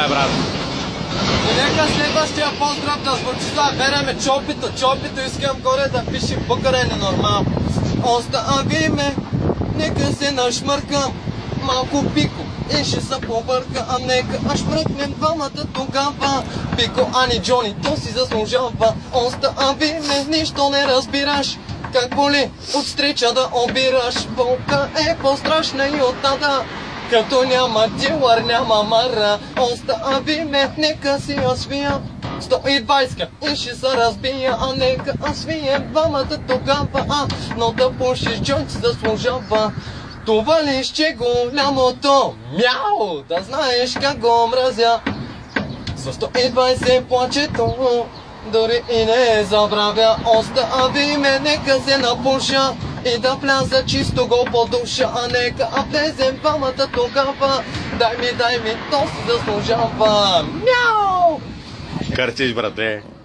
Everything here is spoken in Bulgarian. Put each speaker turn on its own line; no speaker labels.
бе, брат.
И нека следващия поздрав да звучи за береме чопито, искам горе да пише бъкър е ненормално. Остави ме, нека се нашмъркам, малко пико и ще се побъркам, нека аж мръкнем двамата тогава. Пико, Ани, Джони, то си заслужава. Остави ме, нищо не разбираш, как боли от стрича да обираш. Болка е по-страшна и от тата, като няма дилър, няма мара. Остави ме, нека си я свия 120 и ще се разбия, а нека аз свием двамата тогава. Но да пушиш джойнт си заслужава. Това лище голямото мяу, да знаеш как го мразя. За 120 плачето, дори и не забравя. Остави ме, нека се напуша и да вляза чисто го по душа, а нека влезем двамата тогава. Дай ми, то си заслужава. Мяу!
Кърчиш, брате.